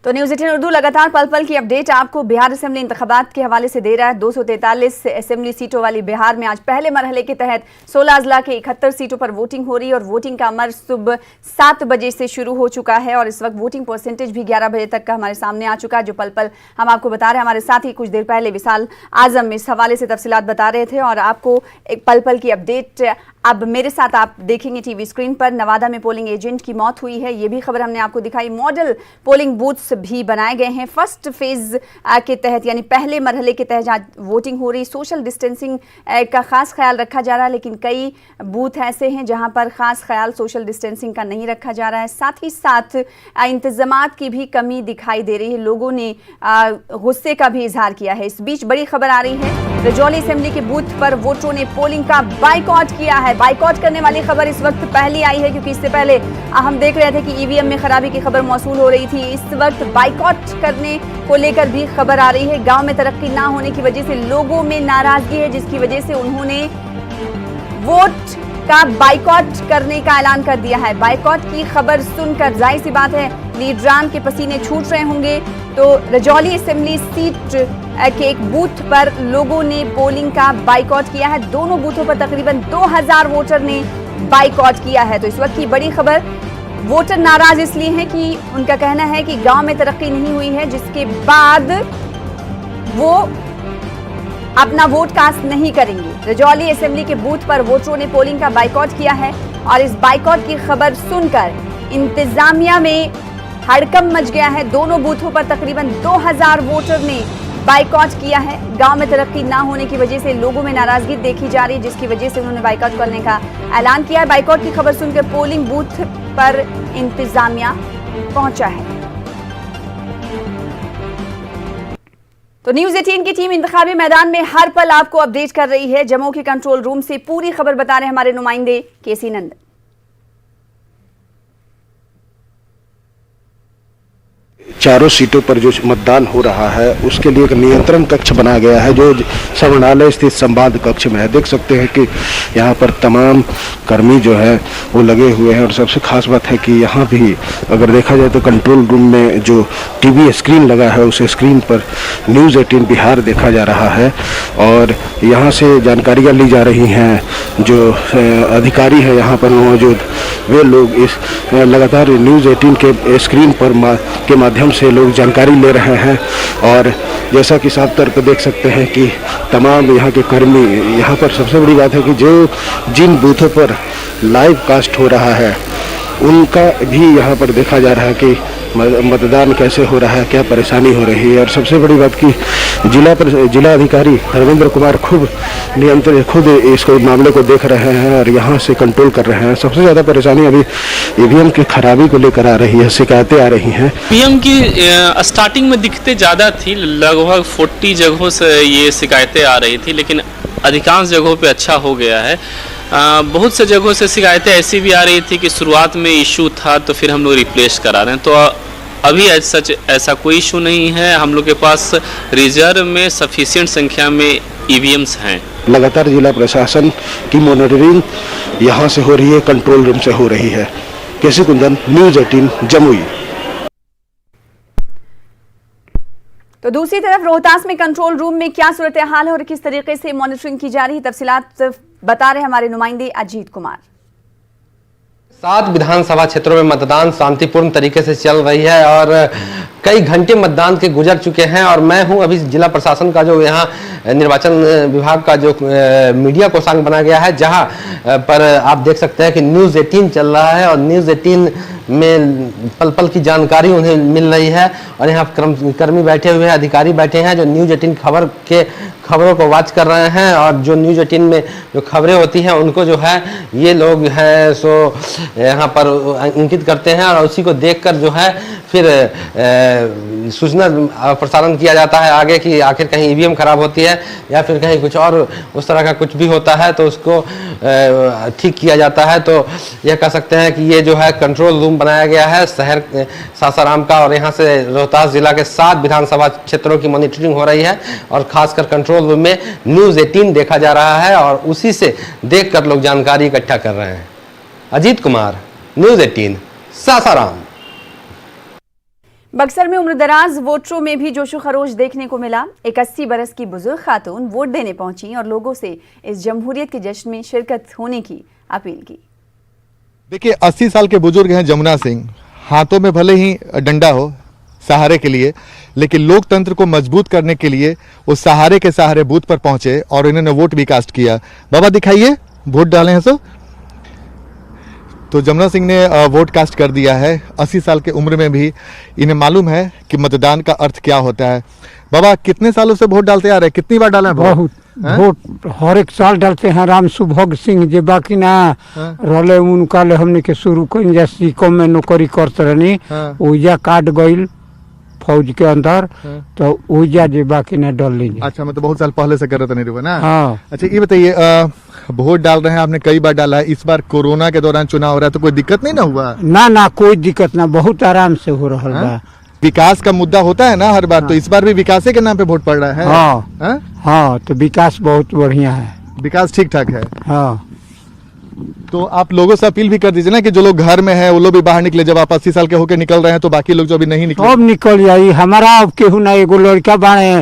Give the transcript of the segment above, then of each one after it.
तो न्यूज़ 18 उर्दू लगातार पल पल की अपडेट आपको बिहार असेंबली इंतखाबात के हवाले से दे रहा है। 243 असेंबली सीटों वाली बिहार में आज पहले मरहले के तहत 16 अजला के 71 सीटों पर वोटिंग हो रही है और वोटिंग का अमल सुबह 7 बजे से शुरू हो चुका है और इस वक्त वोटिंग परसेंटेज भी 11 बजे तक का हमारे सामने आ चुका है, जो पल पल हम आपको बता रहे हैं। हमारे साथ ही कुछ देर पहले विशाल आजम इस हवाले से तफसीलात बता रहे थे और आपको एक पल पल की अपडेट अब मेरे साथ आप देखेंगे टीवी स्क्रीन पर। नवादा में पोलिंग एजेंट की मौत हुई है, ये भी खबर हमने आपको दिखाई। मॉडल पोलिंग बूथ्स भी बनाए गए हैं फर्स्ट फेज के तहत, यानी पहले मरहले के तहत जहाँ वोटिंग हो रही। सोशल डिस्टेंसिंग का खास ख्याल रखा जा रहा है, लेकिन कई बूथ ऐसे हैं जहां पर खास ख्याल सोशल डिस्टेंसिंग का नहीं रखा जा रहा है। साथ ही साथ इंतजामात की भी कमी दिखाई दे रही है, लोगों ने गुस्से का भी इजहार किया है। इस बीच बड़ी खबर आ रही है, रजौली असेंबली के बूथ पर वोटरों ने पोलिंग का बाइकआउट किया है। बाइकआउट करने वाली खबर इस वक्त पहली आई है, क्योंकि इससे पहले हम देख रहे थे कि ईवीएम में खराबी की खबर मौसूल हो रही थी। इस वक्त बाइकआउट करने को लेकर भी खबर आ रही है। गांव में तरक्की ना होने की वजह से लोगों में नाराजगी है, जिसकी वजह से उन्होंने वोट का बाइकआउट करने का ऐलान कर दिया है। बाइकआउट की खबर सुनकर जाहिर सी बात है लीडरान के पसीने छूट रहे होंगे। तो रजौली असेंबली सीट के एक बूथ पर लोगों ने पोलिंग का बाइकआउट किया है। दोनों बूथों पर तकरीबन 2000 वोटर ने बाइकआउट किया है। तो इस वक्त की बड़ी खबर, वोटर नाराज इसलिए हैं कि उनका कहना है कि गांव में तरक्की नहीं हुई है, जिसके बाद वो अपना वोट कास्ट नहीं करेंगे। रजौली असेंबली के बूथ पर वोटरों ने पोलिंग का बाइकआउट किया है और इस बाइकआउट की खबर सुनकर इंतजामिया में हड़कंप मच गया है। दोनों बूथों पर तकरीबन 2000 वोटर ने बाइकआउट किया है। गांव में तरक्की ना होने की वजह से लोगों में नाराजगी देखी जा रही है, जिसकी वजह से उन्होंने बाइकआउट करने का ऐलान किया है। बाइकआउट की खबर सुनकर पोलिंग बूथ पर इंतजामिया पहुंचा है। तो न्यूज़ 18 की टीम इंतखाबी मैदान में हर पल आपको अपडेट कर रही है। जम्मू के कंट्रोल रूम से पूरी खबर बता रहे हैं हमारे नुमाइंदे केसी नंदन। चारों सीटों पर जो मतदान हो रहा है उसके लिए एक नियंत्रण कक्ष बनाया गया है, जो समरणालय स्थित संवाद कक्ष में है। देख सकते हैं कि यहाँ पर तमाम कर्मी जो है वो लगे हुए हैं और सबसे खास बात है कि यहाँ भी अगर देखा जाए तो कंट्रोल रूम में जो टीवी स्क्रीन लगा है उस स्क्रीन पर न्यूज़ 18 बिहार देखा जा रहा है और यहाँ से जानकारियाँ ली जा रही हैं। जो अधिकारी है यहाँ पर मौजूद, वे लोग इस लगातार न्यूज़ 18 के स्क्रीन पर के माध्यम से लोग जानकारी ले रहे हैं। और जैसा कि साफ तौर पर देख सकते हैं कि तमाम यहाँ के कर्मी, यहाँ पर सबसे बड़ी बात है कि जो जिन बूथों पर लाइव कास्ट हो रहा है उनका भी यहाँ पर देखा जा रहा है कि मतदान कैसे हो रहा है, क्या परेशानी हो रही है। और सबसे बड़ी बात कि जिला अधिकारी धर्मेंद्र कुमार खुद इसको मामले को देख रहे हैं और यहाँ से कंट्रोल कर रहे हैं। सबसे ज़्यादा परेशानी अभी ईवीएम की खराबी को लेकर आ रही है, शिकायतें आ रही हैं। ईवीएम की स्टार्टिंग में दिक्कतें ज़्यादा थी, लगभग 40 जगहों से ये शिकायतें आ रही थी, लेकिन अधिकांश जगहों पे अच्छा हो गया है। बहुत से जगहों से शिकायतें ऐसी भी आ रही थी कि शुरुआत में इशू था तो फिर हम लोग रिप्लेस करा रहे हैं। तो अभी सच ऐसा कोई इशू नहीं है। हम लोग के पास रिजर्व में सफिशिएंट संख्या में ईवीएम्स हैं। लगातार जिला प्रशासन की मॉनिटरिंग यहाँ से हो रही है, कंट्रोल रूम से हो रही है। केसी कुंदन, न्यूज़ 18 जमुई। तो दूसरी तरफ रोहतास में कंट्रोल रूम में क्या सूरत हाल है और किस तरीके से मॉनिटरिंग की जा रही है, तफसीलात बता रहे हमारे नुमाइंदे अजीत कुमार। 7 विधानसभा क्षेत्रों में मतदान शांतिपूर्ण तरीके से चल रही है और कई घंटे मतदान के गुजर चुके हैं और मैं हूं अभी जिला प्रशासन का जो यहाँ निर्वाचन विभाग का जो मीडिया कोषांग बना गया है, जहां पर आप देख सकते हैं कि न्यूज़ 18 चल रहा है और न्यूज़ 18 में पल पल की जानकारी उन्हें मिल रही है। और यहाँ कर्मी बैठे हुए हैं, अधिकारी बैठे हैं जो न्यूज़ 18 खबरों को वॉच कर रहे हैं और जो न्यूज़ 18 में जो खबरें होती हैं उनको जो है ये लोग हैं सो यहाँ पर अंकित करते हैं और उसी को देखकर जो है फिर सूचना प्रसारण किया जाता है आगे कि आखिर कहीं ईवीएम खराब होती है या फिर कहीं कुछ और उस तरह का कुछ भी होता है तो उसको ठीक किया जाता है। तो यह कह सकते हैं कि ये जो है कंट्रोल रूम बनाया गया है शहर सासाराम का और यहाँ से रोहतास जिला के 7 विधानसभा क्षेत्रों की मॉनिटरिंग हो रही है और खासकर कंट्रोल रूम में न्यूज़ 18 देखा जा रहा है और उसी से देखकर लोग जानकारी इकट्ठा कर रहे हैं। अजीत कुमार, न्यूज़ 18 सासाराम। बक्सर में उम्रदराज वोटरों में भी जोशो खरोश देखने को मिला। एक 80 बरस की बुजुर्ग खातून वोट देने पहुंची और लोगों से इस जमहूरियत के जश्न में शिरकत होने की अपील की। देखिए 80 साल के बुजुर्ग हैं जमुना सिंह, हाथों में भले ही डंडा हो सहारे के लिए, लेकिन लोकतंत्र को मजबूत करने के लिए उस सहारे के सहारे बूथ पर पहुंचे और इन्होंने वोट भी कास्ट किया। बाबा दिखाइए, वोट डाले हैं तो जमुना सिंह ने वोट कास्ट कर दिया है। 80 साल की उम्र में भी इन्हें मालूम है कि मतदान का अर्थ क्या होता है। बाबा कितने सालों से वोट डालते आ रहे हैं, कितनी बार डाला है? बहुत वोट हर एक साल डालते हैं। राम सुभोग सिंह जे बाकी ना रले उनका ले हमने के शुरू कर जैसी को में नौकरी करते रहनी, ओजा काट गईल फौज के अंदर, तो ओजा जे बाकी ना डाल लीजिए। अच्छा, मतलब बहुत साल पहले से कर रहे थे ना? हाँ। अच्छा ये बताइए, वोट डाल रहे हैं आपने, कई बार डाला है, इस बार कोरोना के दौरान चुनाव हो रहा है तो कोई दिक्कत नहीं ना हुआ? ना कोई दिक्कत ना, बहुत आराम से हो रहा है। विकास का मुद्दा होता है ना हर बार, तो इस बार भी विकास के नाम पे वोट पड़ रहा है। हाँ, तो विकास बहुत बढ़िया है, विकास ठीक ठाक है। हाँ। तो आप लोगों से अपील भी कर दीजिए ना कि जो लोग घर में हैं वो लोग भी बाहर निकले। जब आप 80 साल के होकर निकल रहे हैं तो बाकी लोग जो अभी नहीं निकले अब निकल जाई। हमारा अब केहू ना, एगो लड़का बाड़े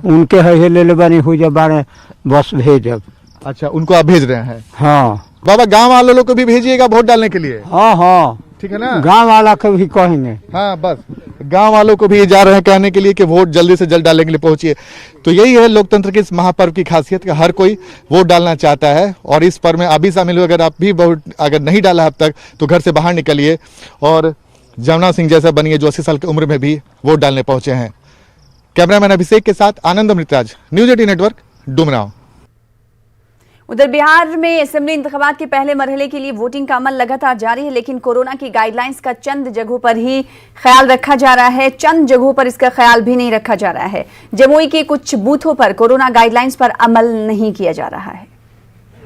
उनके है ले बानी हो जा बाड़े, बस भेजब। अच्छा, उनको आप भेज रहे हैं? हाँ बाबा, गांव वालों लोग को भी भेजिएगा वोट डालने के लिए। हाँ ठीक है ना? गांव वाला को भी कहेंगे। हाँ, बस गांव वालों को भी जा रहे हैं कहने के लिए कि वोट जल्दी से जल्द डालने के लिए पहुंचिए। तो यही है लोकतंत्र के इस महापर्व की खासियत कि हर कोई वोट डालना चाहता है और इस पर्व में आप भी शामिल हुए। अगर आप भी वोट अगर नहीं डाला अब तक तो घर से बाहर निकलिए और जमुना सिंह जैसा बनिए जो 80 साल की उम्र में भी वोट डालने पहुंचे हैं। कैमरामैन अभिषेक के साथ आनंद अमृतराज, न्यूज 18 नेटवर्क, डुमरांव। उधर बिहार में असेंबली इंतखाबात के पहले मरहले के लिए वोटिंग का अमल लगातार जारी है, लेकिन कोरोना की गाइडलाइंस का चंद जगहों पर ही ख्याल रखा जा रहा है, चंद जगहों पर इसका ख्याल भी नहीं रखा जा रहा है। जमुई के कुछ बूथों पर कोरोना गाइडलाइंस पर अमल नहीं किया जा रहा है।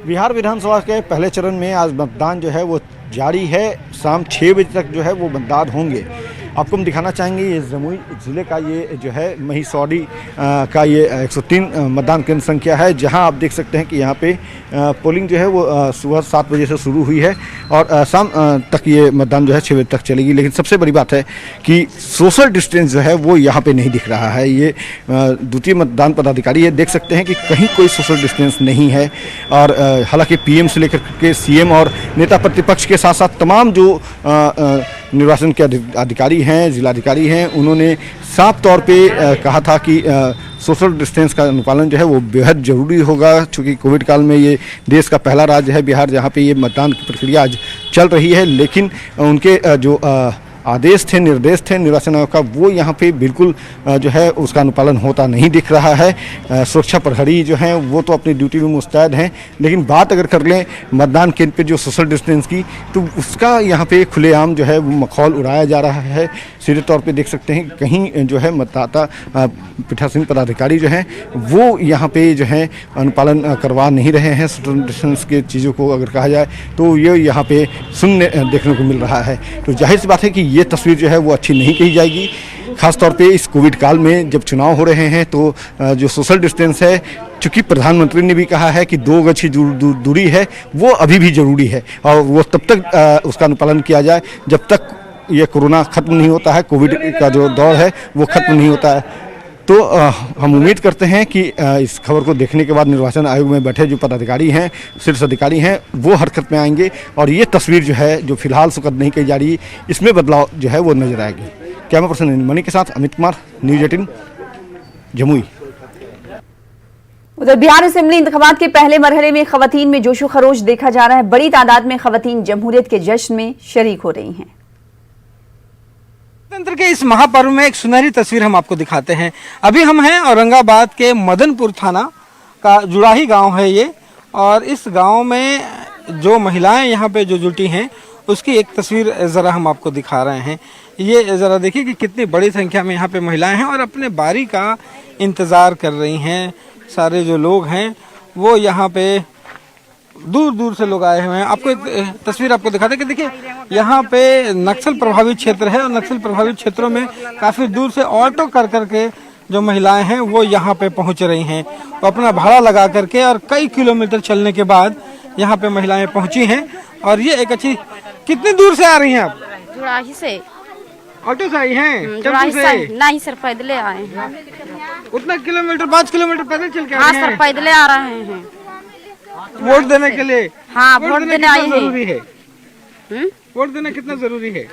बिहार विधानसभा के पहले चरण में आज मतदान जो है वो जारी है। शाम 6 बजे तक जो है वो मतदान होंगे। आपको हम दिखाना चाहेंगे ये जमुई ज़िले का ये जो है महिसौड़ी का ये 103 मतदान केंद्र संख्या है, जहां आप देख सकते हैं कि यहां पे पोलिंग जो है वो सुबह 7 बजे से शुरू हुई है और शाम तक ये मतदान जो है 6 बजे तक चलेगी। लेकिन सबसे बड़ी बात है कि सोशल डिस्टेंस जो है वो यहाँ पे नहीं दिख रहा है। ये द्वितीय मतदान पदाधिकारी है, देख सकते हैं कि कहीं कोई सोशल डिस्टेंस नहीं है। और हालांकि पीएम से लेकर के सीएम और नेता प्रतिपक्ष के साथ साथ तमाम जो निर्वाचन के अधिकारी हैं, जिलाधिकारी हैं, उन्होंने साफ तौर पे कहा था कि सोशल डिस्टेंस का अनुपालन जो है वो बेहद ज़रूरी होगा, क्योंकि कोविड काल में ये देश का पहला राज्य है बिहार जहाँ पे ये मतदान की प्रक्रिया आज चल रही है। लेकिन उनके जो आदेश थे, निर्देश थे निर्वाचन आयोग का, वो यहाँ पे बिल्कुल जो है उसका अनुपालन होता नहीं दिख रहा है। सुरक्षा प्रहरी जो हैं वो तो अपनी ड्यूटी में मुस्तैद हैं, लेकिन बात अगर कर लें मतदान केंद्र पे जो सोशल डिस्टेंस की, तो उसका यहाँ पे खुलेआम जो है वो मखौल उड़ाया जा रहा है। सीधे तौर पे देख सकते हैं कहीं जो है मतदाता पीठासीन पदाधिकारी जो हैं वो यहाँ पे जो है अनुपालन करवा नहीं रहे हैं सोशल डिस्टेंस के चीज़ों को अगर कहा जाए तो ये यहाँ पे शून्य देखने को मिल रहा है। तो जाहिर सी बात है कि ये तस्वीर जो है वो अच्छी नहीं कही जाएगी, खासतौर पे इस कोविड काल में जब चुनाव हो रहे हैं। तो जो सोशल डिस्टेंस है, चूँकि प्रधानमंत्री ने भी कहा है कि 2 गज की दूरी है, वो अभी भी ज़रूरी है और वो तब तक उसका अनुपालन किया जाए जब तक ये कोरोना ख़त्म नहीं होता है, कोविड का जो दौर है वो ख़त्म नहीं होता है। तो हम उम्मीद करते हैं कि इस खबर को देखने के बाद निर्वाचन आयोग में बैठे जो पदाधिकारी हैं, शीर्ष अधिकारी हैं, वो हरकत में आएंगे और ये तस्वीर जो है जो फिलहाल सुकद नहीं की जा रही, इसमें बदलाव जो है वो नजर आएगी। कैमरा पर्सन मणि के साथ अमित कुमार, न्यूज 18 जमुई। उधर बिहार असेंबली इंतखाबात के पहले मरहले में खवातीन में जोशो खरोश देखा जा रहा है। बड़ी तादाद में खवातीन जमहूरियत के जश्न में शरीक हो रही हैं। लोकतंत्र के इस महापर्व में एक सुनहरी तस्वीर हम आपको दिखाते हैं। अभी हम हैं औरंगाबाद के मदनपुर थाना का जुड़ाही गांव है ये, और इस गांव में जो महिलाएं यहाँ पे जो जुटी हैं उसकी एक तस्वीर ज़रा हम आपको दिखा रहे हैं। ये ज़रा देखिए कि कितनी बड़ी संख्या में यहाँ पे महिलाएं हैं और अपने बारी का इंतज़ार कर रही हैं। सारे जो लोग हैं वो यहाँ पे दूर दूर से लोग आए हुए हैं। आपको एक तस्वीर आपको दिखाते हैं कि देखिए यहाँ पे नक्सल प्रभावित क्षेत्र है और नक्सल प्रभावित क्षेत्रों में काफ़ी दूर से ऑटो कर करके जो महिलाएं हैं वो यहाँ पे पहुँच रही हैं, तो अपना भाड़ा लगा करके और कई किलोमीटर चलने के बाद यहाँ पे महिलाएं पहुँची हैं। और ये एक अच्छी, कितनी दूर से आ रही हैं आप? जुड़ाही से। ऑटो से आई हैं? जुड़ाही टेम्पो से? से नहीं सर, पैदले आए हैं। उतना किलोमीटर 5 किलोमीटर पैदल चल के हाँ आए सर, हैं पैदले आ रहे हैं। वोट देने के लिए? हाँ, वोट देने कितना आए जरूरी हैं। है? वोट देना कितना जरूरी है?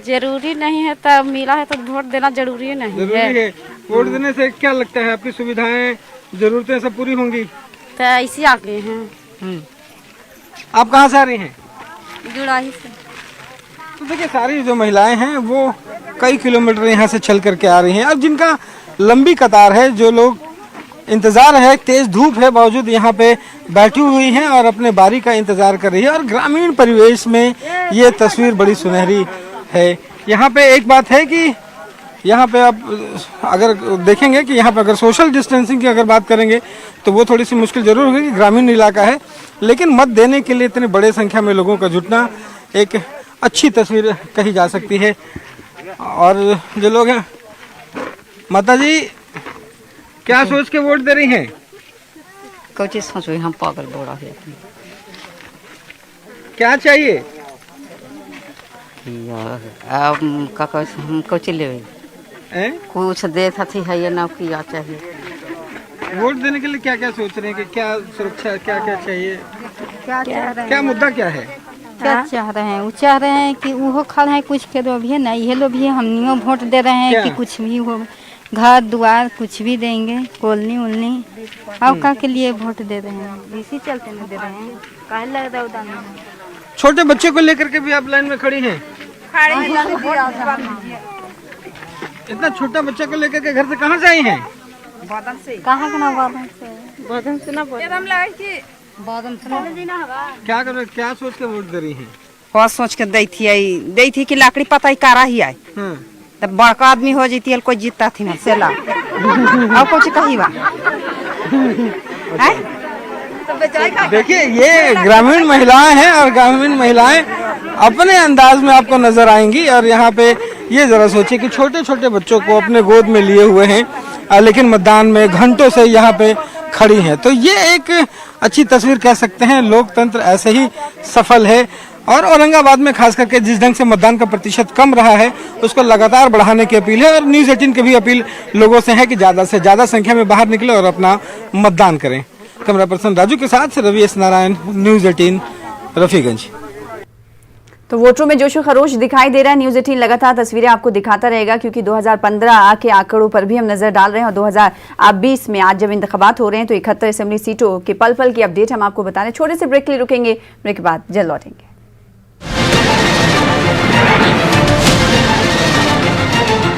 जरूरी नहीं है, तब मिला है तो वोट देना जरूरी नहीं जरूरी है। वोट देने से क्या लगता है आपकी सुविधाएं, जरूरतें सब पूरी होंगी? तो ऐसे आ गए हैं। आप कहाँ से आ रही हैं? जुड़ाही से। तो देखिए, सारी जो महिलाएं हैं वो कई किलोमीटर यहाँ से चल करके आ रही हैं। अब जिनका लंबी कतार है, जो लोग इंतजार है, तेज धूप है बावजूद यहाँ पे बैठी हुई हैं और अपने बारी का इंतजार कर रही है। और ग्रामीण परिवेश में ये तस्वीर बड़ी सुनहरी है। यहाँ पे एक बात है कि यहाँ पे आप अगर देखेंगे कि यहाँ पे अगर सोशल डिस्टेंसिंग की अगर बात करेंगे तो वो थोड़ी सी मुश्किल जरूर होगी, ग्रामीण इलाका है, लेकिन मत देने के लिए इतने बड़े संख्या में लोगों का जुटना एक अच्छी तस्वीर कही जा सकती है। और जो लोग हैं, माता जी क्या सोच के वोट दे रही हैं? कुछ सोचो, हम पागल बोला है। क्या चाहिए? हम कुछ ले कुछ दे थी है, ये ना किया चाहिए। वोट देने के लिए क्या क्या सोच रहे हैं कि क्या सुरक्षा, क्या क्या चाहिए, क्या मुद्दा क्या है? क्या चाह रहे हैं? वो चाह रहे हैं कि वो खा रहे हैं कुछ के दो भी नहीं, ये लोग भी हमनियों वोट दे रहे हैं कि कुछ भी हो, घर द्वार कुछ भी देंगे, कॉलोनी उलनी अब का के लिए वोट दे रहे हैं, इसी चलते नहीं दे रहे हैं। काहे लग रहा है? छोटे बच्चे को लेकर के भी आप लाइन में खड़ी हैं? इतना छोटा बच्चा को लेकर के घर से कहाँ से आई हैं? कहाँ के ना बादन से ना क्या कर, क्या सोच के वोट दे रही हैं? बहुत सोच के दी थी कि लाकड़ी पता ही कारा ही आए, तब बड़का आदमी हो जाती कोई जीतता थी ना सेला और कुछ कही बा। देखिए, ये ग्रामीण महिलाएं हैं और ग्रामीण महिलाएं अपने अंदाज में आपको नजर आएंगी। और यहाँ पे ये जरा सोचिए कि छोटे छोटे बच्चों को अपने गोद में लिए हुए हैं, लेकिन मतदान में घंटों से यहाँ पे खड़ी हैं। तो ये एक अच्छी तस्वीर कह सकते हैं, लोकतंत्र ऐसे ही सफल है। और औरंगाबाद में खास करके जिस ढंग से मतदान का प्रतिशत कम रहा है, उसको लगातार बढ़ाने की अपील है। और न्यूज़ 18 की भी अपील लोगों से है कि ज़्यादा से ज़्यादा संख्या में बाहर निकले और अपना मतदान करें। कैमरा पर्सन राजू के साथ रवि एस नारायण, न्यूज़ 18 रफीगंज। तो वोटरों में जोशो खरोश दिखाई दे रहा है। न्यूज़ 18 लगातार तस्वीरें आपको दिखाता रहेगा, क्योंकि 2015 के आंकड़ों पर भी हम नजर डाल रहे हैं। और 2020 में आज जब इंतखाबात हो रहे हैं तो 71 असेंबली सीटों के पल पल की अपडेट हम आपको बता रहे हैं। छोटे से ब्रेक के लिए रुकेंगे, ब्रेक के बाद जल्द लौटेंगे।